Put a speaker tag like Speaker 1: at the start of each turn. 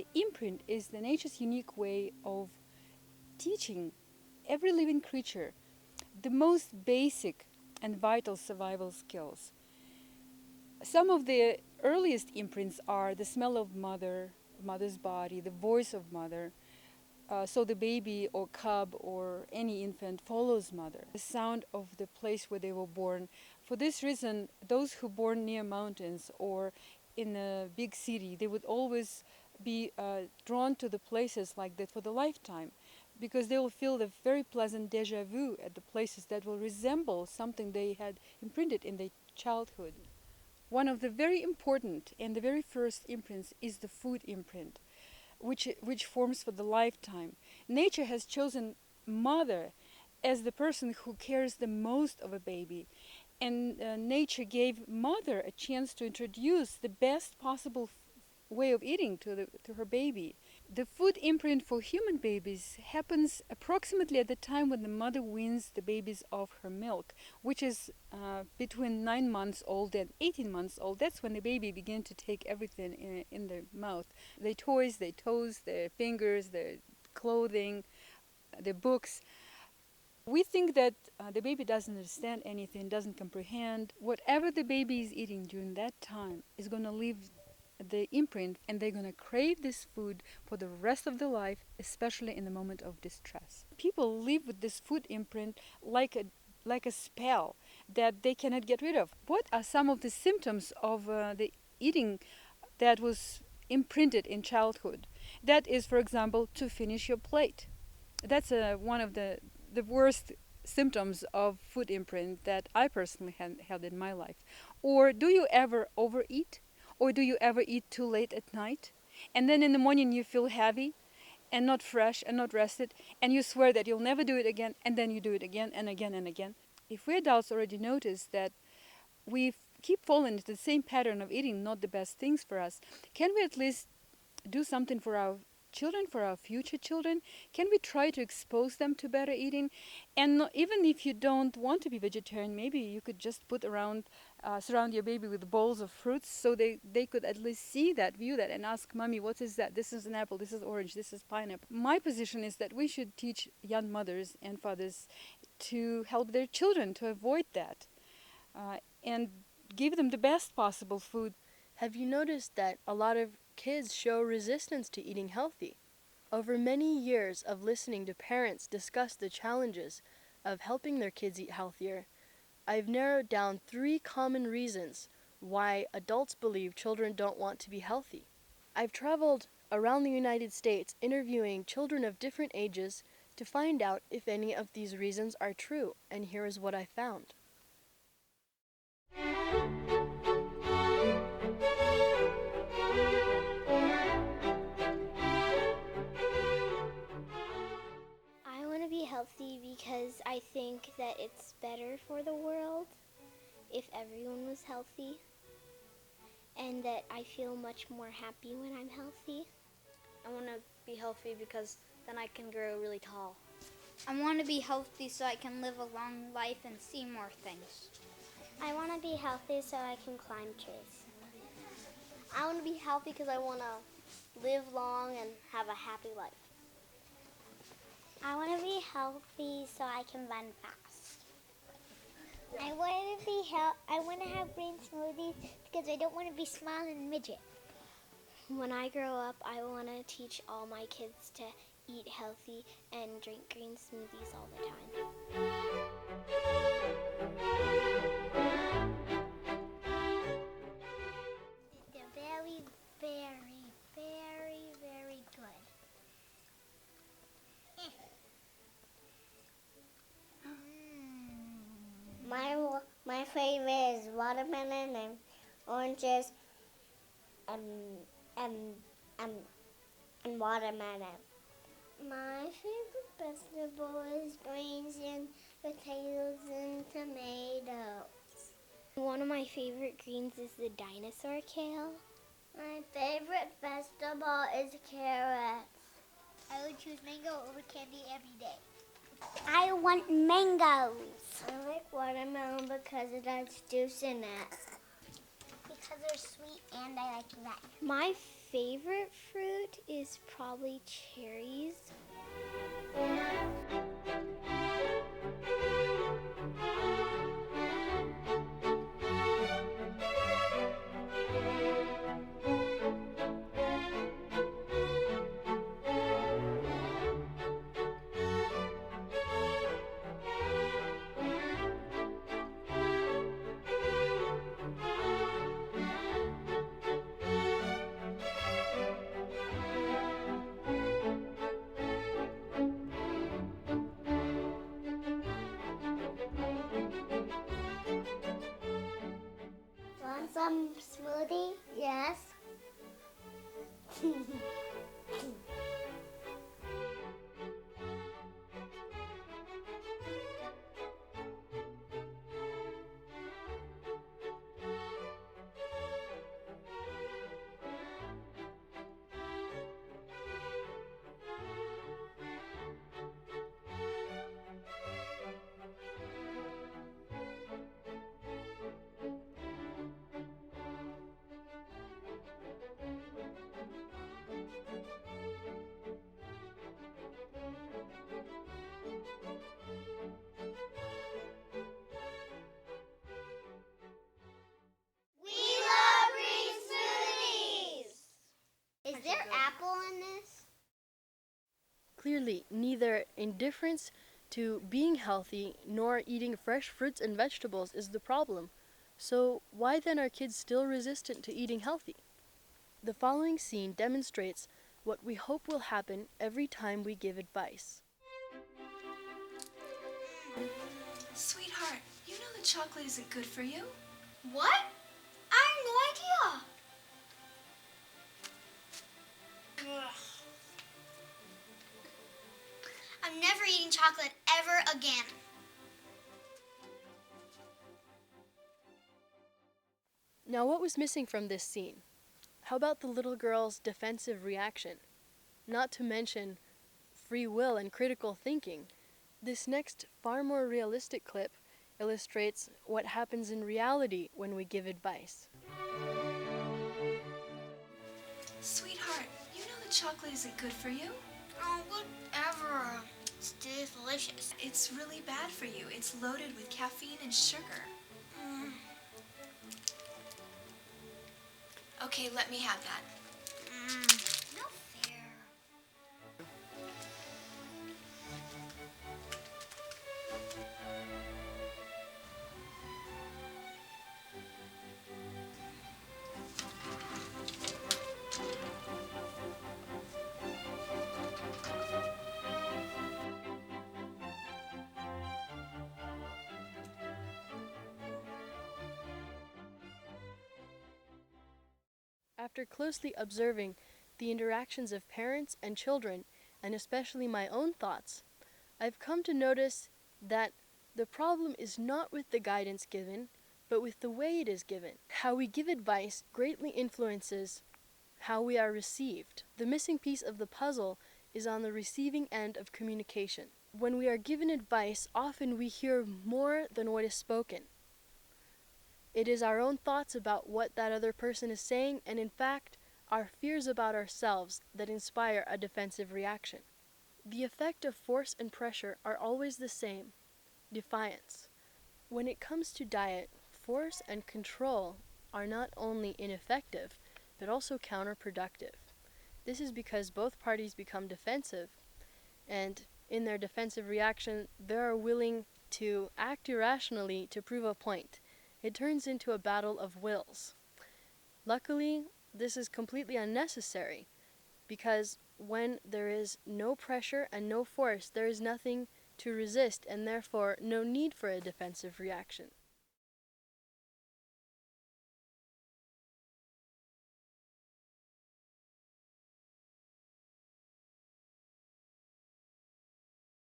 Speaker 1: The imprint is the nature's unique way of teaching every living creature the most basic and vital survival skills. Some of the earliest imprints are the smell of mother's body, the voice of mother. So the baby or cub or any infant follows mother. The sound of the place where they were born. For this reason, those who born near mountains or in a big city, they would always be drawn to the places like that for the lifetime, because they will feel the very pleasant déjà vu at the places that will resemble something they had imprinted in their childhood. One of the very important and the very first imprints is the food imprint, which forms for the lifetime. Nature has chosen mother as the person who cares the most of a baby, and nature gave mother a chance to introduce the best possible way of eating to her baby. The food imprint for human babies happens approximately at the time when the mother weans the babies off her milk, which is between 9 months old and 18 months old. That's when the baby begins to take everything in their mouth. Their toys, their toes, their fingers, their clothing, their books. We think that the baby doesn't understand anything, doesn't comprehend. Whatever the baby is eating during that time is going to leave the imprint, and they're going to crave this food for the rest of their life, especially in the moment of distress. People live with this food imprint like a spell that they cannot get rid of. What are some of the symptoms of the eating that was imprinted in childhood? That is, for example, to finish your plate. That's one of the worst symptoms of food imprint that I personally had in my life. Or do you ever overeat? Or do you ever eat too late at night? And then in the morning you feel heavy and not fresh and not rested, and you swear that you'll never do it again, and then you do it again and again and again. If we adults already notice that we keep falling into the same pattern of eating not the best things for us, can we at least do something for our children, for our future children? Can we try to expose them to better eating? And even if you don't want to be vegetarian, maybe you could just surround your baby with bowls of fruits, so they could at least see that, view that, and ask, Mommy, what is that? This is an apple, this is orange, this is pineapple. My position is that we should teach young mothers and fathers to help their children to avoid that, and give them the best possible food.
Speaker 2: Have you noticed that a lot of kids show resistance to eating healthy? Over many years of listening to parents discuss the challenges of helping their kids eat healthier, I've narrowed down 3 common reasons why adults believe children don't want to be healthy. I've traveled around the United States interviewing children of different ages to find out if any of these reasons are true, and here is what I found.
Speaker 3: I want to be healthy because I think that it's better for the world if everyone was healthy, and that I feel much more happy when I'm healthy.
Speaker 4: I want to be healthy because then I can grow really tall.
Speaker 5: I want to be healthy so I can live a long life and see more things.
Speaker 3: I want to be healthy so I can climb trees.
Speaker 6: I want to be healthy because I want to live long and have a happy life.
Speaker 3: I want to be healthy so I can run fast.
Speaker 7: I want to have green smoothies because I don't want to be small and midget.
Speaker 3: When I grow up, I want to teach all my kids to eat healthy and drink green smoothies all the time.
Speaker 7: They're very, very, very, very good.
Speaker 6: My favorite is watermelon and oranges and watermelon.
Speaker 7: My favorite vegetable is greens and potatoes and tomatoes.
Speaker 3: One of my favorite greens is the dinosaur kale.
Speaker 7: My favorite vegetable is carrots.
Speaker 5: I would choose mango over candy every day.
Speaker 7: I want mangoes.
Speaker 6: I like watermelon because it has juice in it.
Speaker 7: Because they're sweet and I like that.
Speaker 3: My favorite fruit is probably cherries.
Speaker 7: Want some smoothie? Yes. We love green smoothies. Is there apple in this?
Speaker 2: Clearly, neither indifference to being healthy nor eating fresh fruits and vegetables is the problem. So, why then are kids still resistant to eating healthy? The following scene demonstrates what we hope will happen every time we give advice.
Speaker 8: Sweetheart, you know that chocolate isn't good for you.
Speaker 5: What? I have no idea. Ugh. I'm never eating chocolate ever again.
Speaker 2: Now, what was missing from this scene? How about the little girl's defensive reaction? Not to mention free will and critical thinking. This next, far more realistic clip illustrates what happens in reality when we give advice.
Speaker 8: Sweetheart, you know that chocolate isn't good for you.
Speaker 5: Oh, whatever. It's delicious.
Speaker 8: It's really bad for you. It's loaded with caffeine and sugar. Okay, let me have that.
Speaker 5: No fair.
Speaker 2: After closely observing the interactions of parents and children, and especially my own thoughts, I've come to notice that the problem is not with the guidance given, but with the way it is given. How we give advice greatly influences how we are received. The missing piece of the puzzle is on the receiving end of communication. When we are given advice, often we hear more than what is spoken. It is our own thoughts about what that other person is saying, and in fact, our fears about ourselves that inspire a defensive reaction. The effect of force and pressure are always the same: defiance. When it comes to diet, force and control are not only ineffective, but also counterproductive. This is because both parties become defensive, and in their defensive reaction, they are willing to act irrationally to prove a point. It turns into a battle of wills. Luckily, this is completely unnecessary, because when there is no pressure and no force, there is nothing to resist, and therefore no need for a defensive reaction.